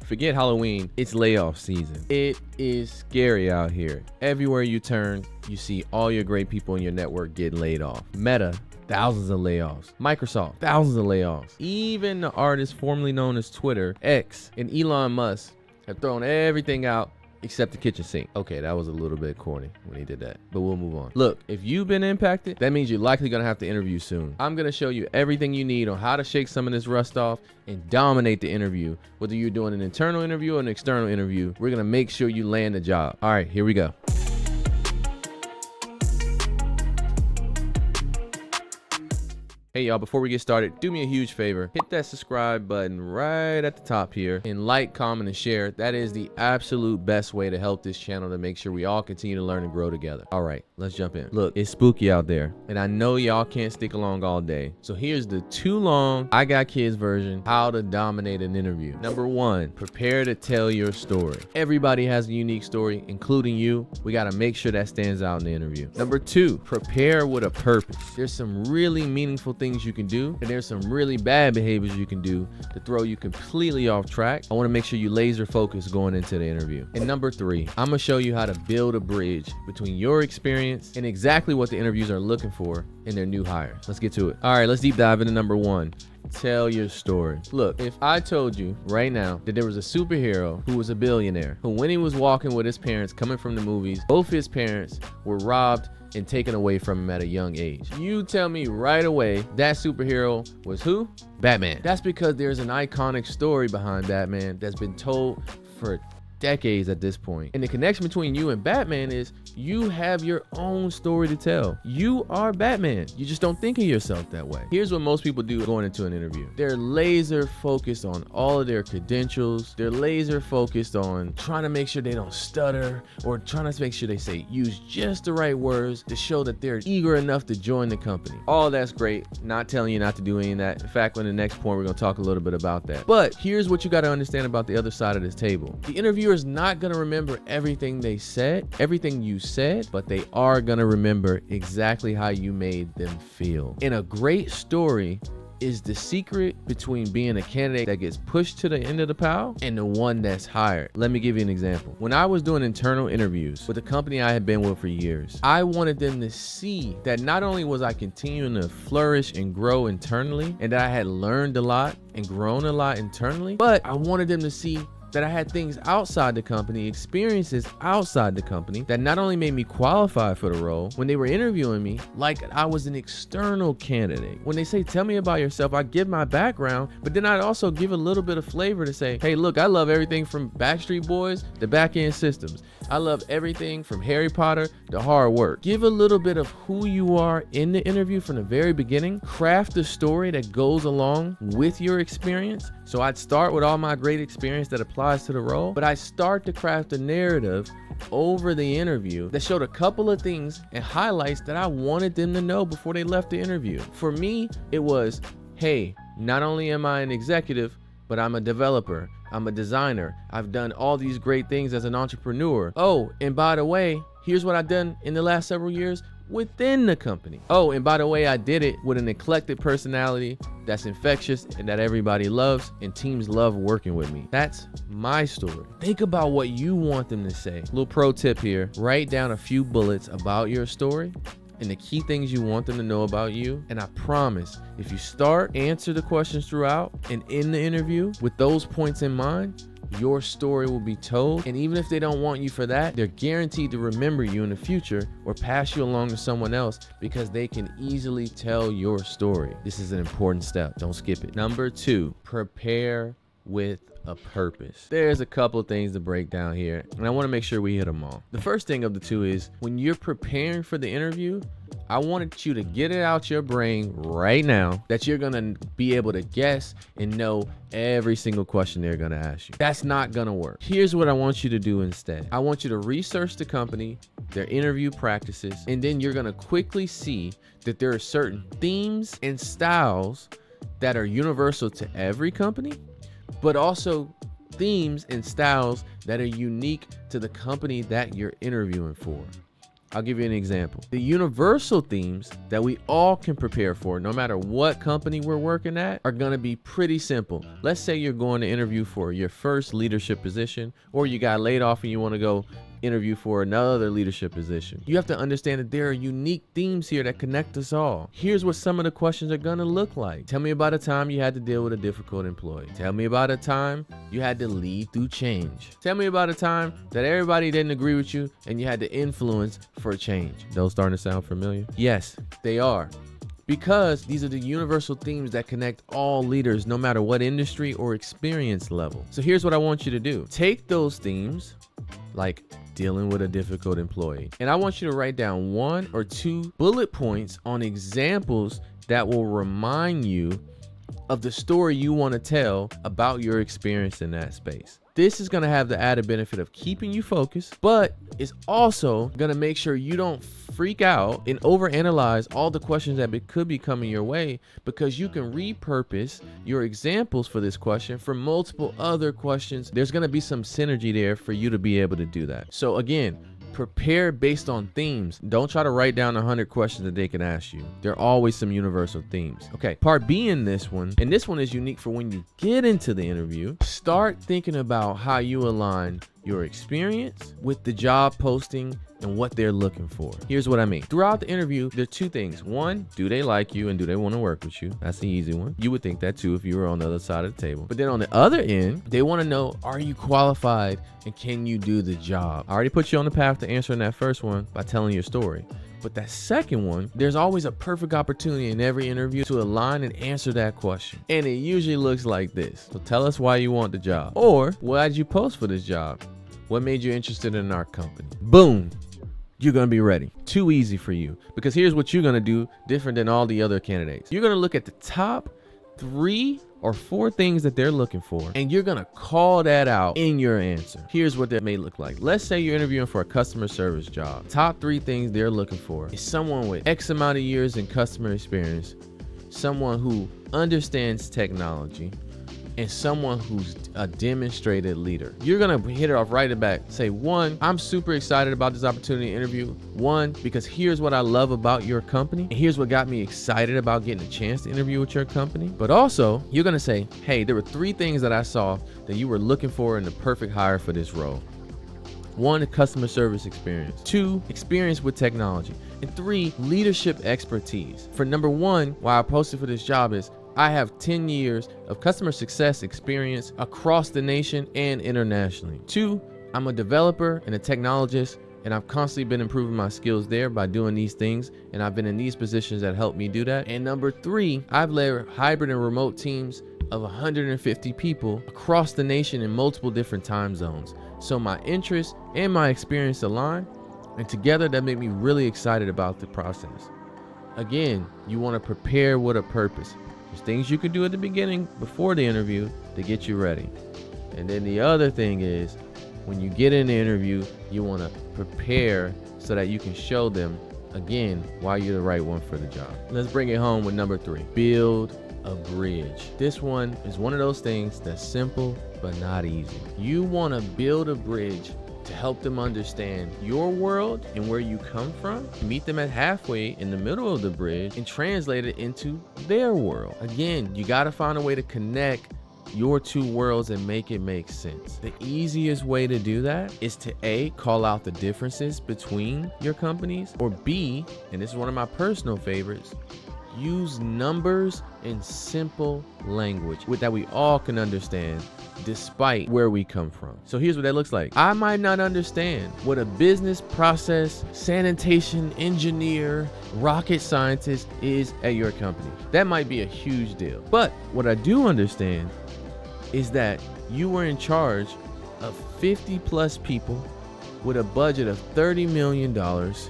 Forget Halloween, it's layoff season. It is scary out here. Everywhere you turn, you see all your great people in your network getting laid off. Meta, thousands of layoffs. Microsoft, thousands of layoffs. Even the artist formerly known as Twitter, X, and Elon Musk have thrown everything out except the kitchen sink. Okay, that was a little bit corny when he did that, but we'll move on. Look, if you've been impacted, that means you're likely gonna have to interview soon. I'm gonna show you everything you need on how to shake some of this rust off and dominate the interview. Whether you're doing an internal interview or an external interview, we're gonna make sure you land the job. All right, here we go. Hey y'all, before we get started, do me a huge favor. Hit that subscribe button right at the top here and like, comment, and share. That is the absolute best way to help this channel to make sure we all continue to learn and grow together. All right, let's jump in. Look, it's spooky out there, and I know y'all can't stick along all day. So here's the too long I Got Kids version, how to dominate an interview. Number one, prepare to tell your story. Everybody has a unique story, including you. We gotta make sure that stands out in the interview. Number two, prepare with a purpose. There's some really meaningful things you can do, and there's some really bad behaviors you can do to throw you completely off track. I want to make sure you laser focus going into the interview. And number three, I'm gonna show you how to build a bridge between your experience and exactly what the interviews are looking for in their new hires. Let's get to it. All right, let's deep dive into number one. Tell your story. Look, if I told you right now that there was a superhero who was a billionaire, who when he was walking with his parents coming from the movies, both his parents were robbed and taken away from him at a young age. You tell me right away that superhero was who? Batman. That's because there's an iconic story behind Batman that's been told for decades at this point. And the connection between you and Batman is you have your own story to tell. You are Batman. You just don't think of yourself that way. Here's what most people do going into an interview. They're laser focused on all of their credentials. They're laser focused on trying to make sure they don't stutter or trying to make sure they use just the right words to show that they're eager enough to join the company. All that's great. Not telling you not to do any of that. In fact, on the next point, we're gonna talk a little bit about that. But here's what you gotta understand about the other side of this table. The interviewer is not gonna remember everything they said, everything you said, but they are gonna remember exactly how you made them feel. And a great story is the secret between being a candidate that gets pushed to the end of the pile and the one that's hired. Let me give you an example. When I was doing internal interviews with a company I had been with for years, I wanted them to see that not only was I continuing to flourish and grow internally and that I had learned a lot and grown a lot internally, but I wanted them to see that I had things outside the company, experiences outside the company that not only made me qualify for the role when they were interviewing me, like I was an external candidate. When they say, tell me about yourself, I give my background, but then I'd also give a little bit of flavor to say, hey, look, I love everything from Backstreet Boys to Back-End Systems. I love everything from Harry Potter to hard work. Give a little bit of who you are in the interview from the very beginning. Craft a story that goes along with your experience. So I'd start with all my great experience that applies to the role, but I start to craft a narrative over the interview that showed a couple of things and highlights that I wanted them to know before they left the interview. For me, it was, hey, not only am I an executive, but I'm a developer. I'm a designer. I've done all these great things as an entrepreneur. Oh, and by the way, here's what I've done in the last several years within the company. Oh, and by the way, I did it with an eclectic personality that's infectious and that everybody loves, and teams love working with me. That's my story. Think about what you want them to say. Little pro tip here, write down a few bullets about your story and the key things you want them to know about you. And I promise, if you answer the questions throughout and in the interview with those points in mind, your story will be told. And even if they don't want you for that, they're guaranteed to remember you in the future or pass you along to someone else because they can easily tell your story. This is an important step. Don't skip it. Number two, prepare with a purpose. There's a couple things to break down here, and I want to make sure we hit them all. The first thing of the two is when you're preparing for the interview, I wanted you to get it out your brain right now that you're gonna be able to guess and know every single question they're gonna ask you. That's not gonna work. Here's what I want you to do instead. I want you to research the company, their interview practices, and then you're gonna quickly see that there are certain themes and styles that are universal to every company, but also themes and styles that are unique to the company that you're interviewing for. I'll give you an example. The universal themes that we all can prepare for, no matter what company we're working at, are gonna be pretty simple. Let's say you're going to interview for your first leadership position, or you got laid off and you wanna go interview for another leadership position. You have to understand that there are unique themes here that connect us all. Here's what some of the questions are gonna look like. Tell me about a time you had to deal with a difficult employee. Tell me about a time you had to lead through change. Tell me about a time that everybody didn't agree with you and you had to influence for change. Those starting to sound familiar? Yes, they are. Because these are the universal themes that connect all leaders, no matter what industry or experience level. So here's what I want you to do. Take those themes, like dealing with a difficult employee, and I want you to write down 1 or 2 bullet points on examples that will remind you of the story you want to tell about your experience in that space. This is going to have the added benefit of keeping you focused, but it's also going to make sure you don't freak out and overanalyze all the questions that could be coming your way, because you can repurpose your examples for this question for multiple other questions. There's going to be some synergy there for you to be able to do that. So again, prepare based on themes. Don't try to write down 100 questions that they can ask you. There are always some universal themes. Okay, part B in this one, and this one is unique for when you get into the interview. Start thinking about how you align your experience with the job posting and what they're looking for. Here's what I mean. Throughout the interview, there are 2 things. 1, do they like you and do they want to work with you? That's the easy one. You would think that too if you were on the other side of the table. But then on the other end, they want to know, are you qualified and can you do the job? I already put you on the path to answering that first one by telling your story. But that second one, there's always a perfect opportunity in every interview to align and answer that question. And it usually looks like this. So tell us why you want the job. Or, why'd you post for this job? What made you interested in our company? Boom. You're going to be ready. Too easy for you. Because here's what you're going to do different than all the other candidates. You're going to look at the top 3 or 4 things that they're looking for, and you're going to call that out in your answer. Here's what that may look like. Let's say you're interviewing for a customer service job. Top 3 things they're looking for is someone with X amount of years in customer experience, someone who understands technology, and someone who's a demonstrated leader. You're gonna hit it off right at back. Say, 1, I'm super excited about this opportunity to interview. 1, because here's what I love about your company, and here's what got me excited about getting a chance to interview with your company. But also, you're gonna say, hey, there were 3 things that I saw that you were looking for in the perfect hire for this role. 1, customer service experience. 2, experience with technology. And 3, leadership expertise. For number 1, why I posted for this job is, I have 10 years of customer success experience across the nation and internationally. 2, I'm a developer and a technologist, and I've constantly been improving my skills there by doing these things, and I've been in these positions that help me do that. And number 3, I've led hybrid and remote teams of 150 people across the nation in multiple different time zones. So my interests and my experience align, and together that made me really excited about the process. Again, you want to prepare with a purpose. There's things you can do at the beginning before the interview to get you ready. And then the other thing is, when you get in the interview, you want to prepare so that you can show them, again, why you're the right one for the job. Let's bring it home with number 3. Build a bridge. This one is one of those things that's simple but not easy. You want to build a bridge to help them understand your world and where you come from, meet them at halfway in the middle of the bridge, and translate it into their world. Again, you got to find a way to connect your 2 worlds and make it make sense. The easiest way to do that is to A, call out the differences between your companies, or B, and this is one of my personal favorites, use numbers in simple language that we all can understand despite where we come from. So here's what that looks like. I might not understand what a business process, sanitation engineer, rocket scientist is at your company. That might be a huge deal. But what I do understand is that you were in charge of 50 plus people with a budget of $30 million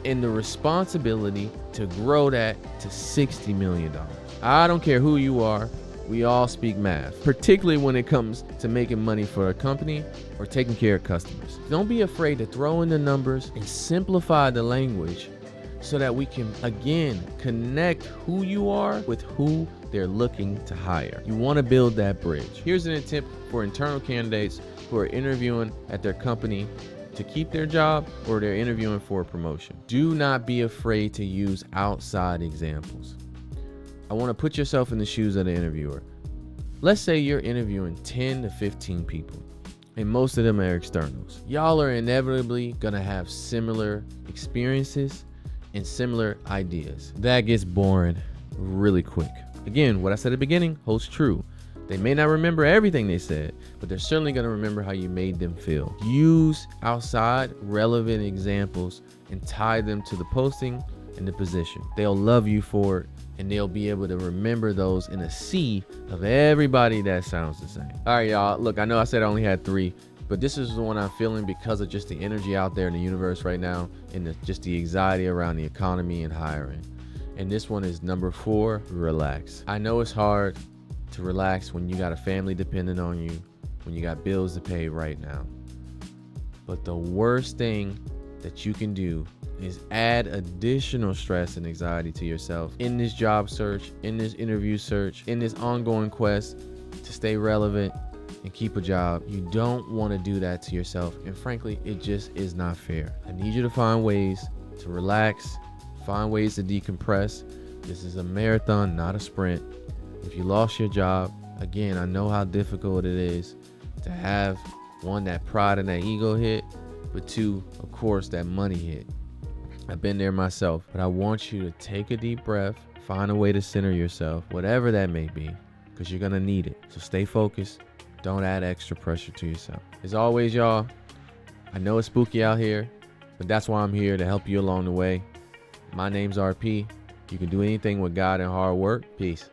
and the responsibility to grow that to $60 million. I don't care who you are, we all speak math, particularly when it comes to making money for a company or taking care of customers. Don't be afraid to throw in the numbers and simplify the language so that we can, again, connect who you are with who they're looking to hire. You want to build that bridge. Here's an tip for internal candidates who are interviewing at their company to keep their job or they're interviewing for a promotion. Do not be afraid to use outside examples. I want to put yourself in the shoes of the interviewer. Let's say you're interviewing 10 to 15 people, and most of them are externals. Y'all are inevitably gonna have similar experiences and similar ideas. That gets boring really quick. Again, what I said at the beginning holds true. They may not remember everything they said, but they're certainly gonna remember how you made them feel. Use outside relevant examples and tie them to the posting and the position. They'll love you for it, and they'll be able to remember those in a sea of everybody that sounds the same. All right, y'all. Look, I know I said I only had 3, but this is the one I'm feeling because of just the energy out there in the universe right now and just the anxiety around the economy and hiring. And this one is number 4, relax. I know it's hard to relax when you got a family dependent on you, when you got bills to pay right now. But the worst thing that you can do is add additional stress and anxiety to yourself in this job search, in this interview search, in this ongoing quest to stay relevant and keep a job. You don't want to do that to yourself. And frankly, it just is not fair. I need you to find ways to relax, find ways to decompress. This is a marathon, not a sprint. If you lost your job, again, I know how difficult it is to have, 1, that pride and that ego hit, but 2, of course, that money hit. I've been there myself, but I want you to take a deep breath, find a way to center yourself, whatever that may be, because you're gonna need it. So stay focused. Don't add extra pressure to yourself. As always, y'all, I know it's spooky out here, but that's why I'm here to help you along the way. My name's RP. You can do anything with God and hard work. Peace.